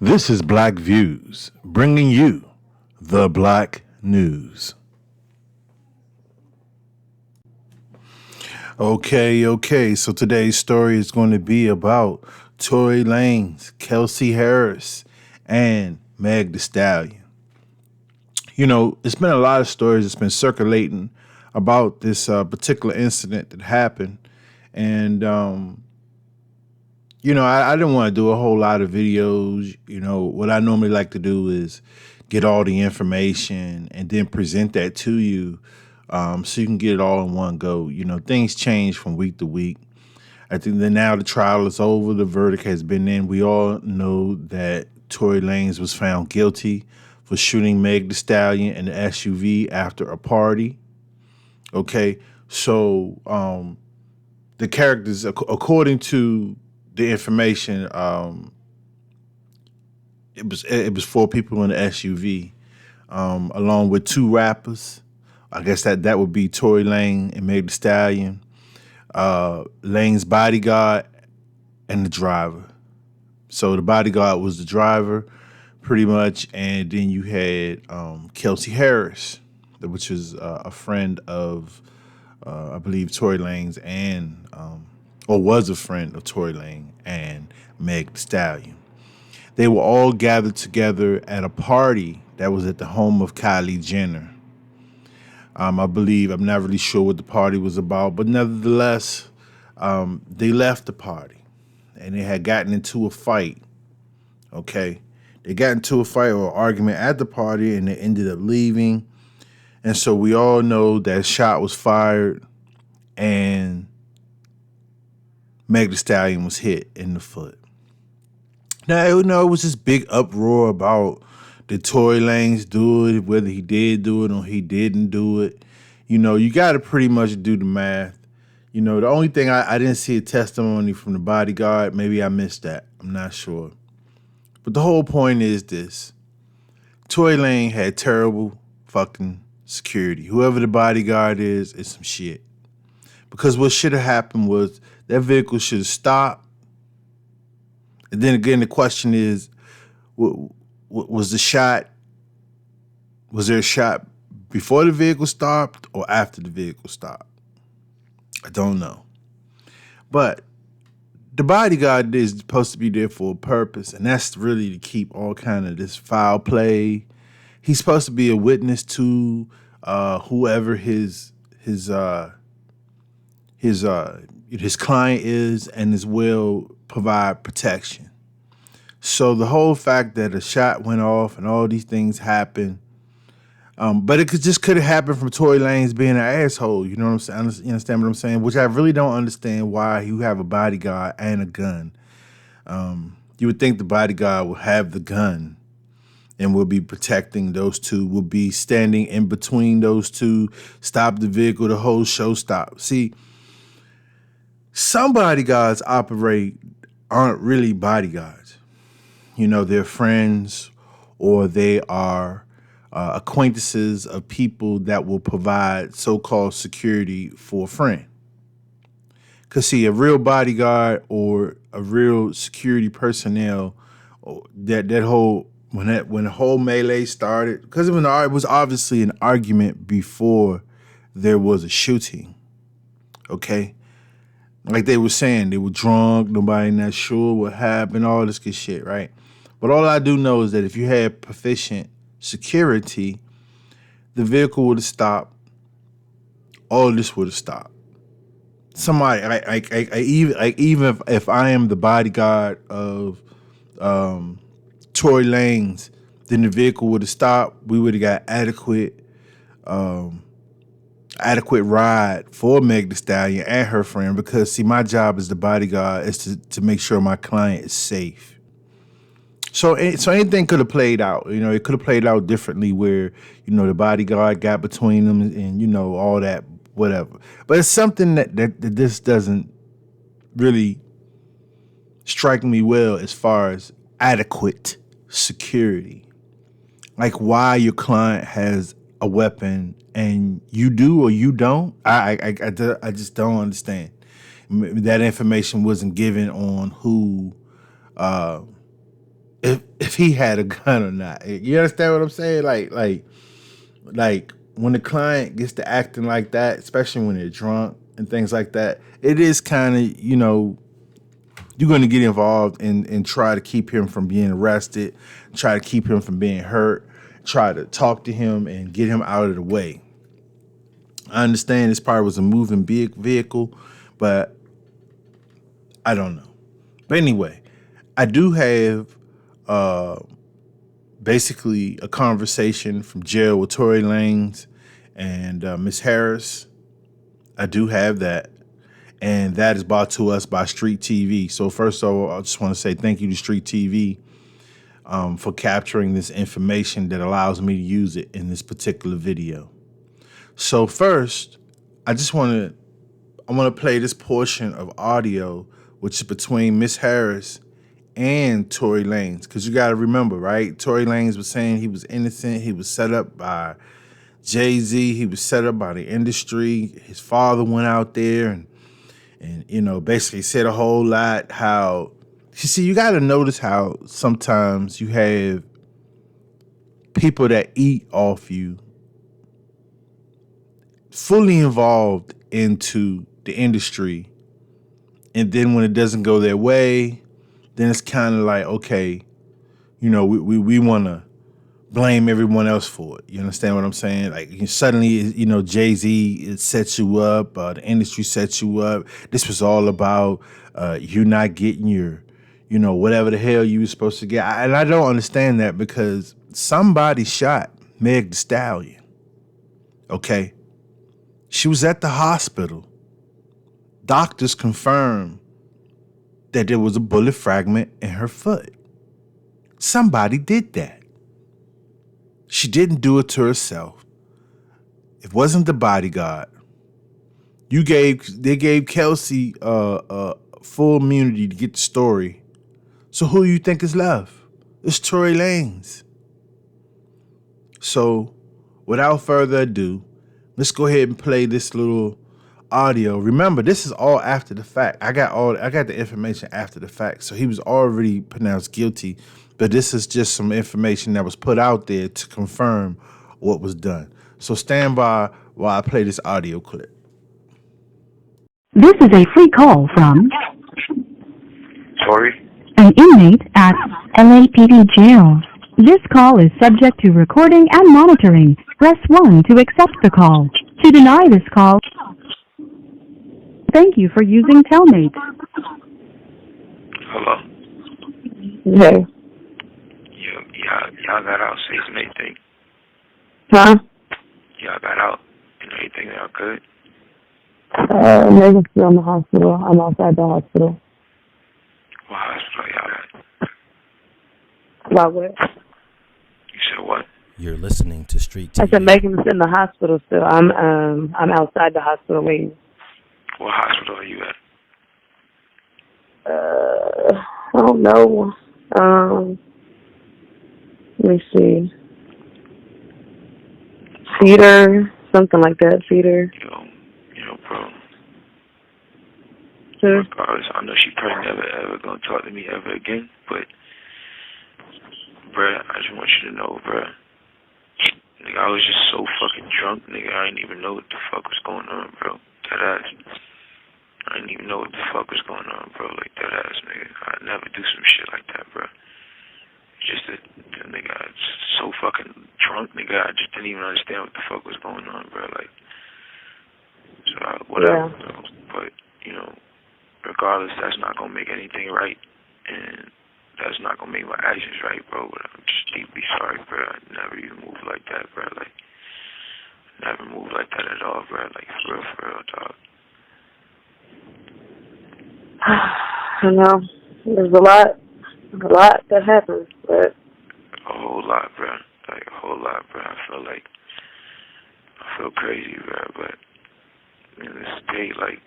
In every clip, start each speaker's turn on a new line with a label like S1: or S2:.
S1: This is Black Views, bringing you the Black News. Okay. So today's story is going to be about Tory Lanez, Kelsey Harris, and Meg Thee Stallion. You know, it's been a lot of stories that's been circulating about this particular incident that happened. And, I didn't want to do a whole lot of videos. You know, what I normally like to do is get all the information and then present that to you so you can get it all in one go. You know, things change from week to week. I think that now the trial is over. The verdict has been in. We all know that Tory Lanez was found guilty for shooting Meg Thee Stallion in the SUV after a party. Okay, so the characters, according to the information, it was four people in the SUV, along with two rappers. I guess that would be Tory Lanez and Meg Thee Stallion, Lane's bodyguard, and the driver. So the bodyguard was the driver, pretty much, and then you had Kelsey Harris, which was a friend of, I believe, Tory Lanez and, or was a friend of Tory Lanez and Meg Thee Stallion. They were all gathered together at a party that was at the home of Kylie Jenner. I believe, I'm not really sure what the party was about, but nevertheless, they left the party and they had gotten into a fight. Okay. They got into a fight or argument at the party and they ended up leaving. And so we all know that a shot was fired and Meg Thee Stallion was hit in the foot. Now, it was this big uproar about did Tory Lanez do it, whether he did do it or he didn't do it. You know, you got to pretty much do the math. You know, the only thing I didn't see a testimony from the bodyguard. Maybe I missed that. I'm not sure. But the whole point is this. Tory Lanez had terrible fucking security. Whoever the bodyguard is some shit. Because what should have happened was that vehicle should have stopped. And then again, the question is, was there a shot before the vehicle stopped or after the vehicle stopped? I don't know. But the bodyguard is supposed to be there for a purpose, and that's really to keep all kind of this foul play. He's supposed to be a witness to whoever his client is, and as well provide protection. So the whole fact that a shot went off and all these things happened, but it could have happened from Tory Lanez being an asshole. You know what I'm saying? You understand what I'm saying? Which I really don't understand why you have a bodyguard and a gun. You would think the bodyguard would have the gun and will be protecting those two, will be standing in between those two, stop the vehicle, the whole show stop. See, some bodyguards aren't really bodyguards. You know, they're friends or they are acquaintances of people that will provide so-called security for a friend. Because, see, a real bodyguard or a real security personnel, when the whole melee started, because it was obviously an argument before there was a shooting, okay? Like they were saying, they were drunk, nobody not sure what happened, all this good shit, right? But all I do know is that if you had proficient security, the vehicle would have stopped. All of this would have stopped. Somebody, even if I am the bodyguard of Tory Lanez, then the vehicle would have stopped. We would have got adequate ride for Meg Thee Stallion and her friend, because see, my job as the bodyguard is to make sure my client is safe. So anything could have played out. You know, it could have played out differently where, you know, the bodyguard got between them and, you know, all that, whatever. But it's something that this doesn't really strike me well as far as adequate security. Like why your client has a weapon and you do or you don't. I just don't understand. That information wasn't given on who, if if he had a gun or not. You understand what I'm saying? Like when the client gets to acting like that, especially when they're drunk and things like that, it is kind of, you're going to get involved and try to keep him from being arrested, try to keep him from being hurt, try to talk to him and get him out of the way. I understand this probably was a moving vehicle, but I don't know. But anyway, I do have basically a conversation from jail with Tory Lanez and Miss Harris. I do have that. And that is brought to us by Street TV. So first of all, I just want to say thank you to Street TV for capturing this information that allows me to use it in this particular video. So first, I want to play this portion of audio, which is between Miss Harris and Tory Lanez. Because you got to remember, right? Tory Lanez was saying he was innocent. He was set up by Jay-Z. He was set up by the industry. His father went out there and basically said a whole lot. How, you see, you got to notice how sometimes you have people that eat off you fully involved into the industry, and then when it doesn't go their way, then it's kind of like, okay, we want to blame everyone else for it. You understand what I'm saying? Like, suddenly, Jay-Z, it sets you up, the industry sets you up. This was all about you not getting your, whatever the hell you were supposed to get. And I don't understand that, because somebody shot Meg Thee Stallion. Okay? She was at the hospital. Doctors confirmed that there was a bullet fragment in her foot. Somebody did that. She didn't do it to herself. It wasn't the bodyguard. They gave Kelsey full immunity to get the story. So who do you think is left? It's Tory Lanez. So without further ado, let's go ahead and play this little audio. Remember, this is all after the fact. I got the information after the fact. So he was already pronounced guilty, but this is just some information that was put out there to confirm what was done. So stand by while I play this audio clip.
S2: This is a free call from
S3: Torey,
S2: an inmate at LAPD jail. This call is subject to recording and monitoring. Press 1 to accept the call. To deny this call, thank you for using Telmate.
S3: hello.
S4: Hey.
S3: Y'all got out safe and everything.
S4: Huh?
S3: Y'all got out and everything. Y'all good?
S4: Megan's still in the hospital. I'm outside the hospital.
S3: What hospital y'all at?
S4: About what?
S3: You said what?
S5: You're listening to Street TV.
S4: I said Megan's in the hospital still. I'm outside the hospital waiting.
S3: What hospital are you at?
S4: I don't know. Let me see. Cedar, something like that. Cedar.
S3: Bro.
S4: Sure.
S3: Regardless, I know she probably never ever gonna talk to me ever again, but bruh, I just want you to know, bruh. Nigga, I was just so fucking drunk, nigga. I didn't even know what the fuck was going on, bro. That ass. I didn't even know what the fuck was going on, bro. Like, that ass, nigga. I'd never do some shit like that, bro. Just that, nigga, I was so fucking drunk, nigga. I just didn't even understand what the fuck was going on, bro. Like, so, whatever,
S4: Yeah.
S3: bro. But, regardless, that's not gonna make anything right. And that's not gonna make my actions right, bro. But I'm just deeply sorry, bro. I never even moved like that, bro. Like, never moved like that at all, bro. Like, for real, dog.
S4: I know. There's a lot that happens, but
S3: A whole lot, bro. Like, a whole lot, bro. I feel crazy, bro. But in this day, like,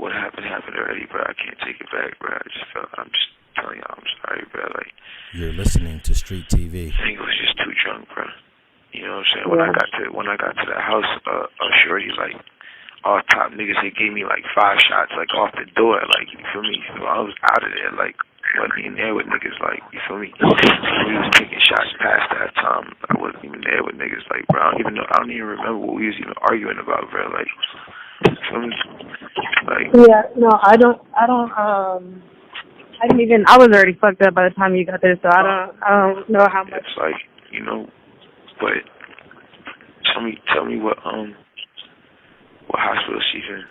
S3: what happened already, bro. I can't take it back, bro. I'm just telling y'all, I'm sorry, bro. Like,
S5: You're listening to Street TV.
S3: I think it was just too drunk, bro. You know what I'm saying? When I got to the house, shorty, like, all top niggas, they gave me like 5 shots, like, off the door, like, you feel me? So I was out of there, like, wasn't even there with niggas, like, you feel me? We was taking shots past that time. I wasn't even there with niggas, like, bro. I don't even remember what we was even arguing about, bro. Like, you feel me? Like,
S4: Yeah, no, I didn't even, I was already fucked up by the time you got there, so I don't know how much.
S3: it's like, you know, but tell me what hospital she's in.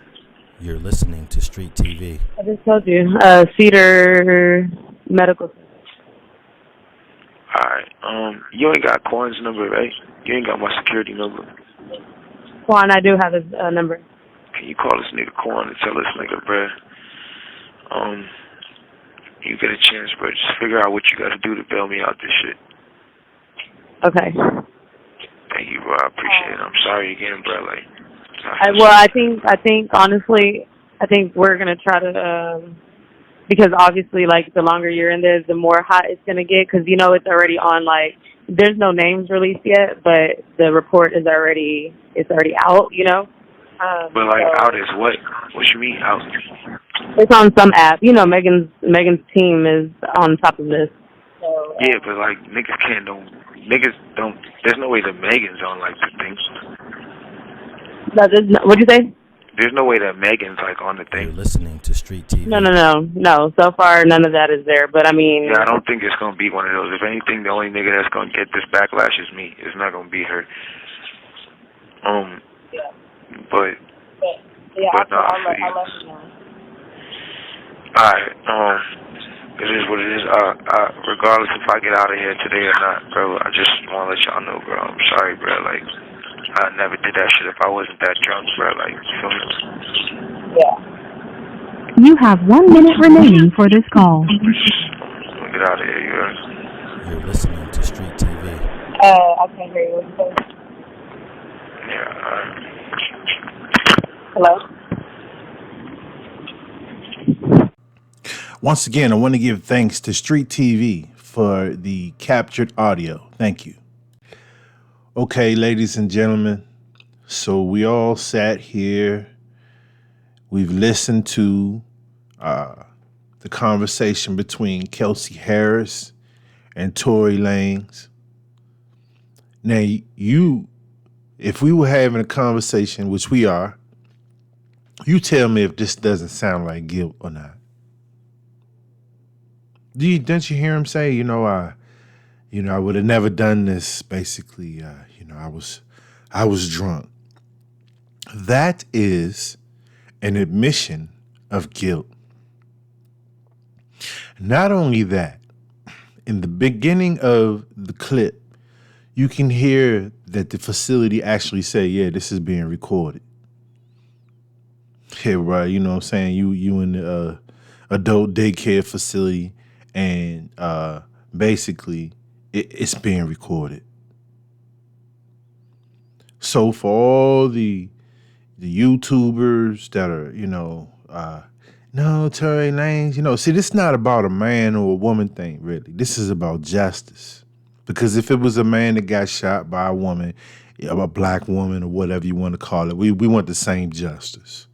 S5: You're listening to Street TV.
S4: I just told you, Cedar Medical Center.
S3: Alright, you ain't got Quan's number, right? You ain't got my security number.
S4: Quan, I do have his number.
S3: Can you call this nigga Quan and tell this nigga, bruh, you get a chance, bro, just figure out what you gotta do to bail me out this shit.
S4: Okay.
S3: Thank you, bro. I appreciate it. I'm sorry again, bro. Like,
S4: I think honestly, I think we're gonna try to, because obviously, like, the longer you're in there, the more hot it's gonna get, because you know it's already on. Like, there's no names released yet, but the report is already out. You know.
S3: But like, out is what? What you mean out?
S4: It's on some app. You know, Megan's team is on top of this. So,
S3: yeah, but like, niggas don't. There's no way that Megan's on like the thing.
S4: What'd you say?
S3: There's no way that Megan's like on the thing.
S5: You're listening to Street TV.
S4: No. So far, none of that is there. But I mean,
S3: yeah, I don't think it's gonna be one of those. If anything, the only nigga that's gonna get this backlash is me. It's not gonna be her.
S4: Yeah.
S3: But
S4: yeah,
S3: no,
S4: I'll let you know.
S3: Alright, it is what it is. Regardless if I get out of here today or not, bro, I just want to let y'all know, bro. I'm sorry, bro. Like, I never did that shit if I wasn't that drunk, bro. Like, you feel me?
S4: Yeah.
S2: You have 1 minute remaining for this call.
S3: I'm gonna get out of here, you heard?
S5: You're listening to Street TV.
S4: I can't hear you.
S3: Yeah, alright.
S4: Hello?
S1: Once again, I want to give thanks to Street TV for the captured audio. Thank you. Okay, ladies and gentlemen, so we all sat here. We've listened to the conversation between Kelsey Harris and Tory Lanez. Now, if we were having a conversation, which we are, you tell me if this doesn't sound like guilt or not. Didn't you hear him say, I would have never done this. Basically, I was drunk. That is an admission of guilt. Not only that, in the beginning of the clip, you can hear that the facility actually say, yeah, this is being recorded. Hey, right, you know what I'm saying? You in the adult daycare facility, and basically it's being recorded. So for all the YouTubers that are, no, Tory Lanez, see, this is not about a man or a woman thing, really. This is about justice. Because if it was a man that got shot by a woman, a black woman or whatever you want to call it, we want the same justice.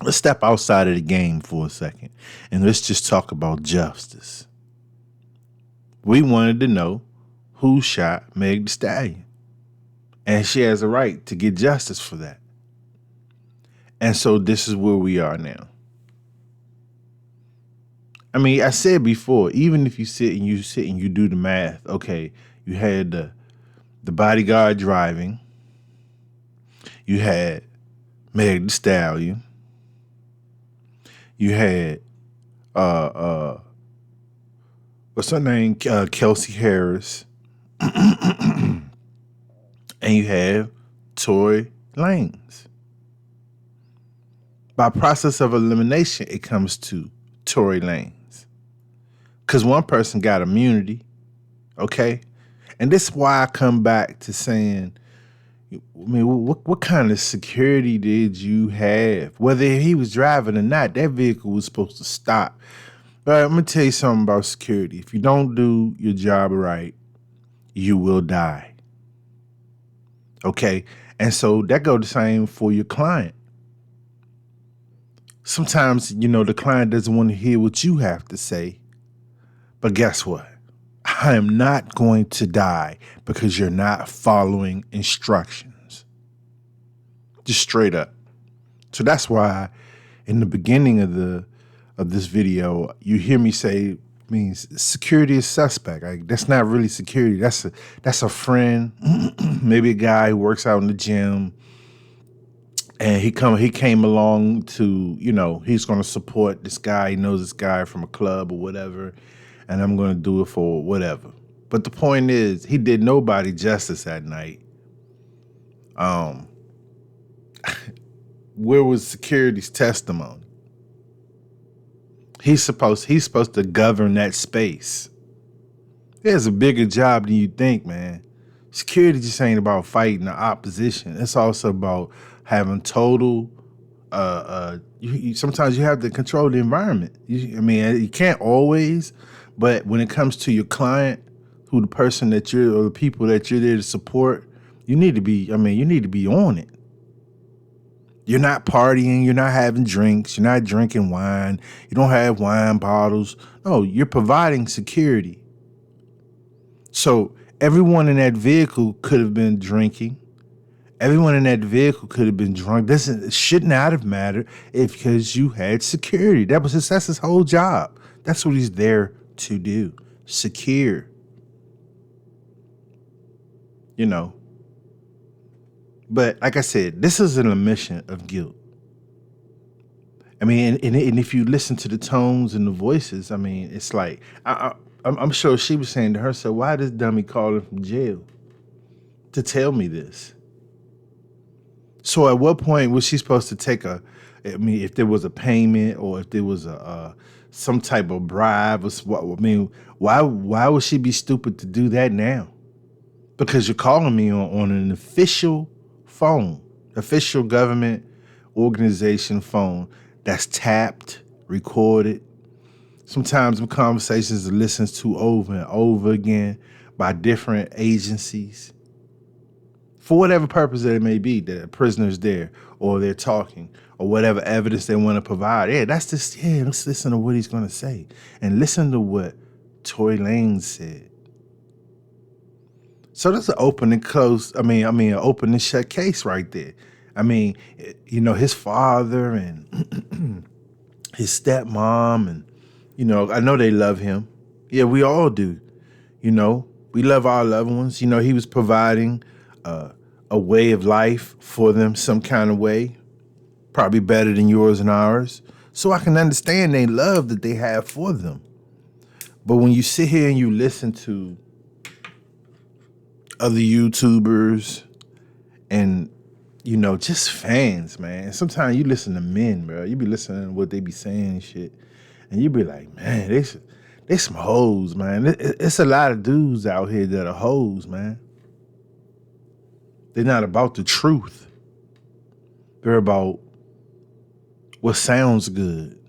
S1: Let's step outside of the game for a second and let's just talk about justice. We wanted to know who shot Meg Thee Stallion. And she has a right to get justice for that. And so this is where we are now. I mean, I said before, even if you sit and you do the math, okay, you had the bodyguard driving, you had Meg Thee Stallion, you had what's her name? Kelsey Harris. And you have Tory Lanez. By process of elimination, it comes to Tory Lanez. Because one person got immunity, okay? And this is why I come back to saying, I mean, what kind of security did you have? Whether he was driving or not, that vehicle was supposed to stop. But I'm going to tell you something about security. If you don't do your job right, you will die. Okay? And so that goes the same for your client. sometimes, the client doesn't want to hear what you have to say. But guess what? I am not going to die because you're not following instructions. Just straight up. So that's why in the beginning of this video, you hear me say, means security is suspect. Like, that's not really security. That's a friend, maybe a guy who works out in the gym, and he came along to, he's going to support this guy. He knows this guy from a club or whatever, and I'm going to do it for whatever. But the point is, he did nobody justice that night. Where was security's testimony? He's supposed to govern that space. There's a bigger job than you think, man. Security just ain't about fighting the opposition. It's also about having total. Sometimes you have to control the environment. You can't always, but when it comes to your client, who the person or the people that you're there to support, you need to be on it. You're not partying, you're not having drinks, you're not drinking wine, you don't have wine bottles. No, you're providing security. So everyone in that vehicle could have been drinking. Everyone in that vehicle could have been drunk. It should not have mattered because you had security. That's his whole job. That's what he's there to do. Secure. But like I said, this is an admission of guilt. And if you listen to the tones and the voices, it's like, I'm sure she was saying to herself, why this dummy calling from jail to tell me this? So at what point was she supposed to take if there was a payment or if there was some type of bribe, why would she be stupid to do that now? Because you're calling me on an official phone, official government organization phone that's tapped, recorded. Sometimes the conversations are listened to over and over again by different agencies. For whatever purpose that it may be, that a prisoner's there or they're talking or whatever evidence they want to provide. Let's listen to what he's going to say and listen to what Tory Lanez said. So that's an open and close, an open and shut case right there. His father and his stepmom and, I know they love him. Yeah, we all do. We love our loved ones. He was providing a way of life for them some kind of way, probably better than yours and ours. So I can understand they love that they have for them. But when you sit here and you listen to other YouTubers and, just fans, man. Sometimes you listen to men, bro. You be listening to what they be saying and shit. And you be like, man, they some hoes, man. It's a lot of dudes out here that are hoes, man. They're not about the truth. They're about what sounds good.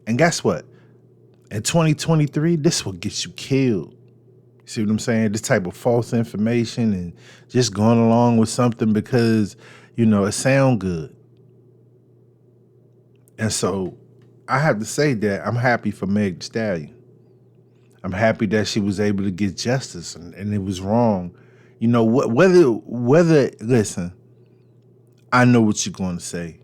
S1: And guess what? In 2023, this will get you killed. See what I'm saying? This type of false information and just going along with something because, it sound good. And so I have to say that I'm happy for Meg Thee Stallion. I'm happy that she was able to get justice and it was wrong. Whether listen, I know what you're going to say.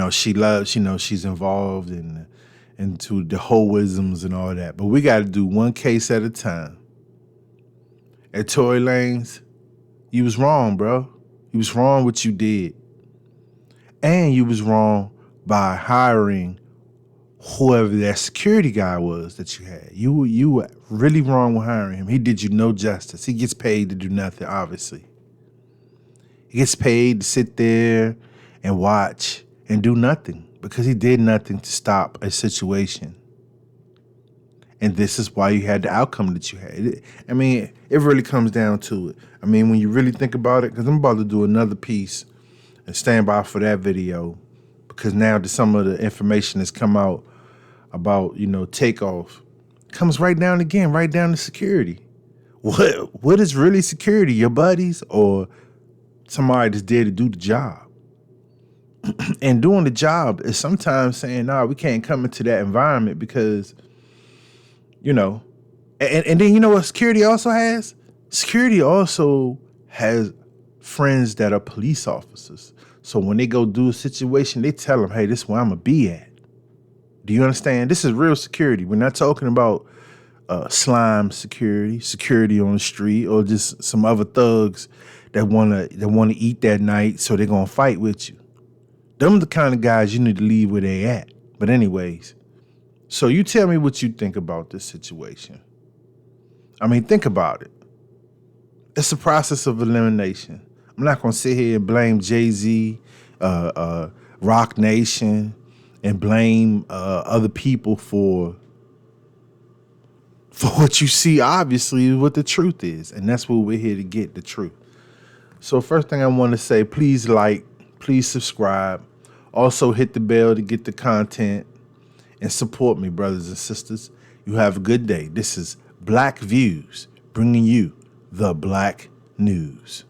S1: She loves, she's involved into the hoisms and all that. But we got to do one case at a time. At Tory Lanez, you was wrong, bro. You was wrong what you did. And you was wrong by hiring whoever that security guy was that you had. You were really wrong with hiring him. He did you no justice. He gets paid to do nothing, obviously. He gets paid to sit there and watch and do nothing because he did nothing to stop a situation. And this is why you had the outcome that you had. It really comes down to it. When you really think about it, because I'm about to do another piece and stand by for that video, because now some of the information that's come out about, Takeoff comes right down to security. What is really security? Your buddies or somebody that's there to do the job? And doing the job is sometimes saying, nah, we can't come into that environment because, you know, and then you know what security also has? Security also has friends that are police officers. So when they go do a situation, they tell them, hey, this is where I'm going to be at. Do you understand? This is real security. We're not talking about slime security on the street, or just some other thugs that wanna eat that night, so they're gonna fight with you. Them the kind of guys you need to leave where they at. But anyways, so you tell me what you think about this situation. I mean, think about it. It's a process of elimination. I'm not gonna sit here and blame Jay-Z, Rock Nation, and blame other people for what you see, obviously, what the truth is. And that's what we're here to get, the truth. So first thing I want to say, please like, please subscribe. Also hit the bell to get the content and support me, brothers and sisters. You have a good day. This is Black Views, bringing you the Black News.